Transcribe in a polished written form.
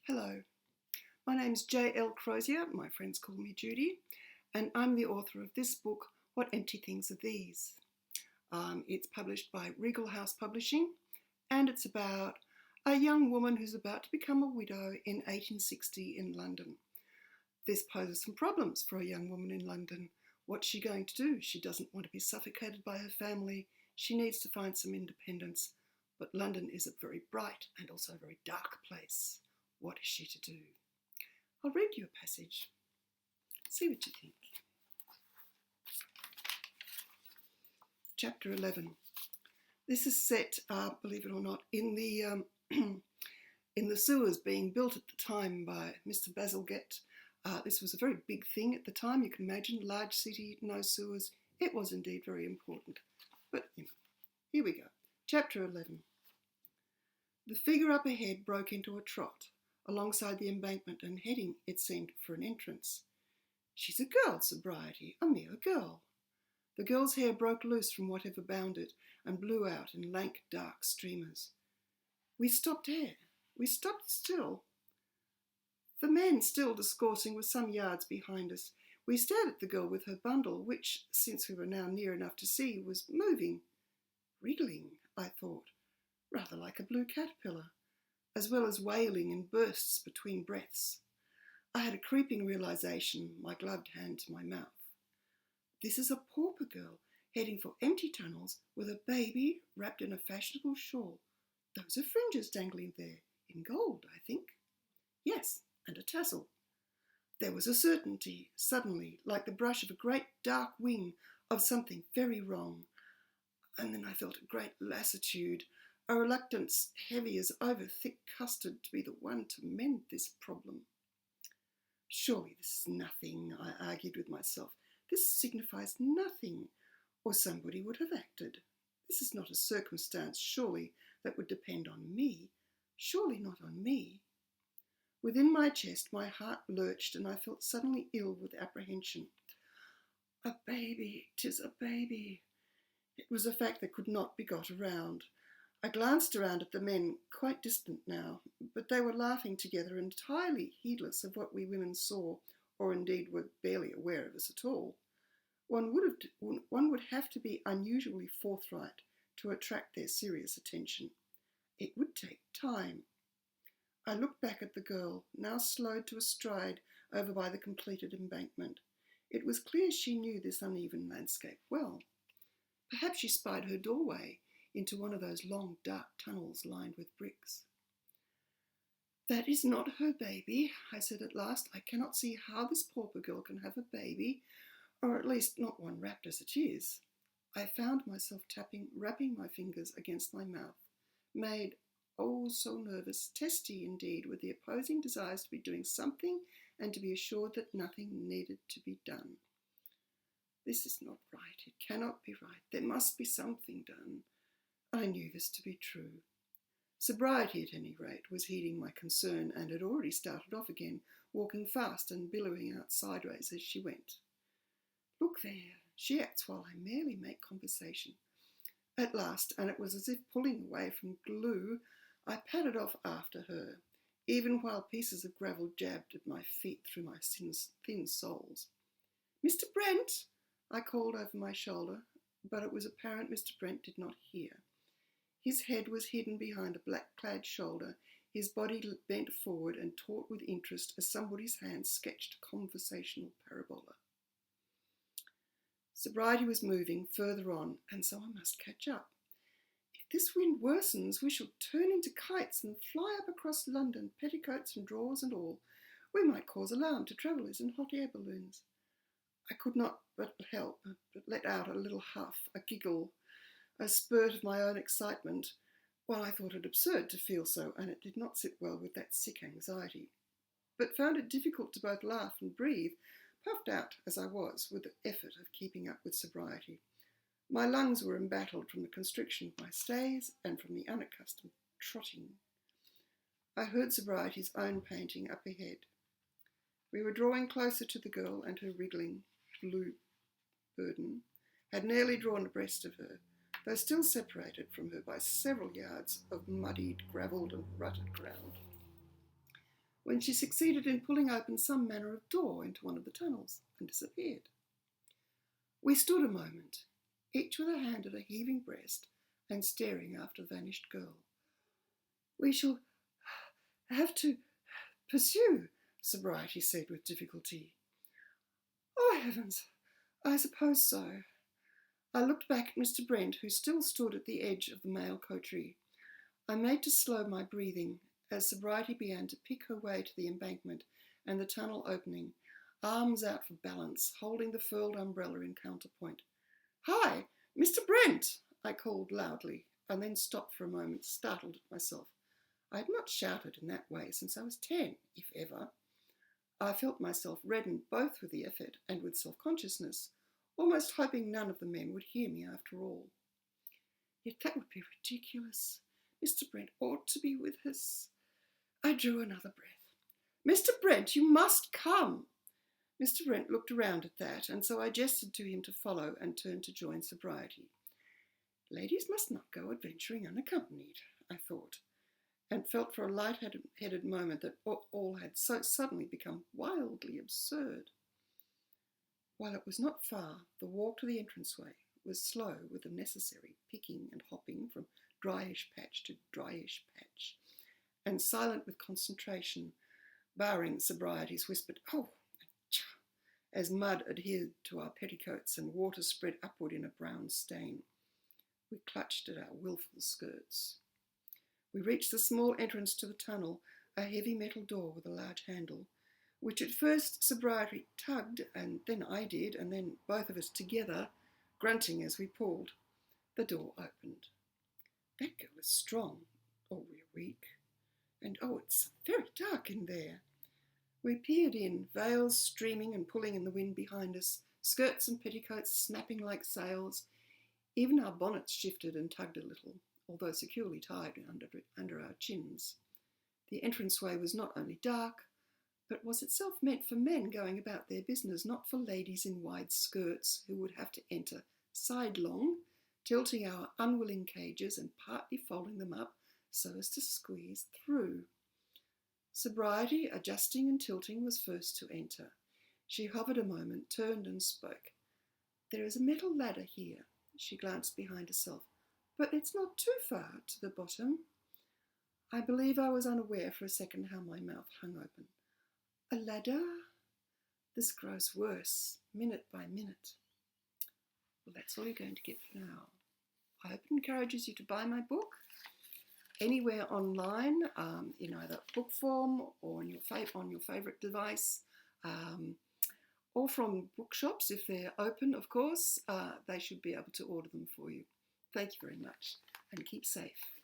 Hello, my name's JL Crozier, my friends call me Judy, and I'm the author of this book, What Empty Things Are These? It's published by Regal House Publishing, and it's about a young woman who's about to become a widow in 1860 in London. This poses some problems for a young woman in London. What's she going to do? She doesn't want to be suffocated by her family. She needs to find some independence, but London is a very bright and also a very dark place. What is she to do? I'll read you a passage. See what you think. Chapter 11. This is set, believe it or not, in the in the sewers being built at the time by Mr. Bazalgette. This was a very big thing at the time. You can imagine, large city, no sewers. It was indeed very important. But here we go. Chapter 11. The figure up ahead broke into a trot alongside the embankment and heading, it seemed, for an entrance. She's a girl, Sobriety, a mere girl. The girl's hair broke loose from whatever bound it and blew out in lank, dark streamers. We stopped air. We stopped still. The men still discoursing were some yards behind us. We stared at the girl with her bundle, which, since we were now near enough to see, was moving. Wriggling, I thought, rather like a blue caterpillar, as well as wailing in bursts between breaths. I had a creeping realisation, my gloved hand to my mouth. This is a pauper girl heading for empty tunnels with a baby wrapped in a fashionable shawl. Those are fringes dangling there, in gold, I think. Yes, and a tassel. There was a certainty, suddenly, like the brush of a great dark wing of something very wrong. And then I felt a great lassitude, a reluctance heavy as over-thick custard to be the one to mend this problem. Surely this is nothing, I argued with myself. This signifies nothing, or somebody would have acted. This is not a circumstance, surely, that would depend on me. Surely not on me. Within my chest my heart lurched, and I felt suddenly ill with apprehension. A baby, 'tis a baby. It was a fact that could not be got around. I glanced around at the men, quite distant now, but they were laughing together, entirely heedless of what we women saw, or indeed were barely aware of us at all. One would have to be unusually forthright to attract their serious attention. It would take time. I looked back at the girl, now slowed to a stride over by the completed embankment. It was clear she knew this uneven landscape well. Perhaps she spied her doorway into one of those long, dark tunnels lined with bricks. That is not her baby, I said at last. I cannot see how this pauper girl can have a baby, or at least not one wrapped as it is. I found myself rapping my fingers against my mouth, made, oh, so nervous, testy indeed, with the opposing desires to be doing something and to be assured that nothing needed to be done. This is not right. It cannot be right. There must be something done. I knew this to be true. Sobriety, at any rate, was heeding my concern and had already started off again, walking fast and billowing out sideways as she went. Look there, she acts while I merely make conversation. At last, and it was as if pulling away from glue, I padded off after her, even while pieces of gravel jabbed at my feet through my thin soles. Mr. Brent, I called over my shoulder, but it was apparent Mr. Brent did not hear. His head was hidden behind a black-clad shoulder, his body bent forward and taut with interest as somebody's hand sketched a conversational parabola. Sobriety was moving further on, and so I must catch up. If this wind worsens, we shall turn into kites and fly up across London, petticoats and drawers and all. We might cause alarm to travellers in hot air balloons. I could not but let out a little huff, a giggle, a spurt of my own excitement, while I thought it absurd to feel so, and it did not sit well with that sick anxiety, but found it difficult to both laugh and breathe, puffed out as I was with the effort of keeping up with sobriety. My lungs were embattled from the constriction of my stays and from the unaccustomed trotting. I heard sobriety's own panting up ahead. We were drawing closer to the girl, and her wriggling blue burden had nearly drawn abreast of her, though still separated from her by several yards of muddied, gravelled and rutted ground. when she succeeded in pulling open some manner of door into one of the tunnels and disappeared. We stood a moment, each with a hand at a heaving breast and staring after the vanished girl. "We shall have to pursue," Sobriety said with difficulty. "Oh, heavens, I suppose so." I looked back at Mr. Brent, who still stood at the edge of the male coterie. I made to slow my breathing as Sobriety began to pick her way to the embankment and the tunnel opening, arms out for balance, holding the furled umbrella in counterpoint. "Hi, Mr. Brent," I called loudly, and then stopped for a moment, startled at myself. I had not shouted in that way since I was 10, if ever. I felt myself redden both with the effort and with self-consciousness, almost hoping none of the men would hear me after all. Yet that would be ridiculous. Mr. Brent ought to be with us. I drew another breath. "Mr. Brent, you must come." Mr. Brent looked around at that, and so I gestured to him to follow and turned to join Sobriety. Ladies must not go adventuring unaccompanied, I thought, and felt for a light-headed moment that all had so suddenly become wildly absurd. While it was not far, the walk to the entranceway was slow with the necessary picking and hopping from dryish patch to dryish patch, and silent with concentration, barring Sobriety's whispered "oh" as mud adhered to our petticoats and water spread upward in a brown stain. We clutched at our wilful skirts. We reached the small entrance to the tunnel, a heavy metal door with a large handle, which at first Sobriety tugged, and then I did, and then both of us together, grunting as we pulled. The door opened. That girl is strong, or we're weak. And oh, it's very dark in there. We peered in, veils streaming and pulling in the wind behind us, skirts and petticoats snapping like sails. Even our bonnets shifted and tugged a little, although securely tied under our chins. The entranceway was not only dark, but was itself meant for men going about their business, not for ladies in wide skirts who would have to enter sidelong, tilting our unwilling cages and partly folding them up so as to squeeze through. Sobriety, adjusting and tilting, was first to enter. She hovered a moment, turned and spoke. "There is a metal ladder here," she glanced behind herself, "but it's not too far to the bottom." I believe I was unaware for a second how my mouth hung open. "A ladder? This grows worse, minute by minute." Well, that's all you're going to get for now. I hope it encourages you to buy my book anywhere online, in either book form or on your favourite device, or from bookshops if they're open, of course. They should be able to order them for you. Thank you very much, and keep safe.